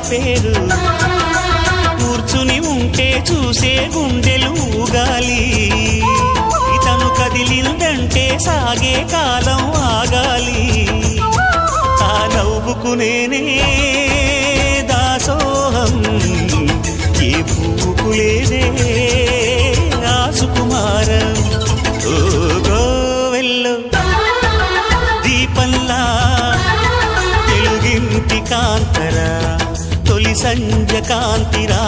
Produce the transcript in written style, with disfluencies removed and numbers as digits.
పేరు కూర్చుని ఉంటే చూసే గుండెలు ఊగాలి ఇతను కదిలిందంటే సాగే కాలం ఆగాలి ఆ నవ్వుకు నేనే దాసోహం ఏ పువ్వుకు లేదే ఆ సుకుమారం ఓ గోవెల్లో దీపంలా తెలుగింటి కాంతరా తొలి సంజ కాంతిరా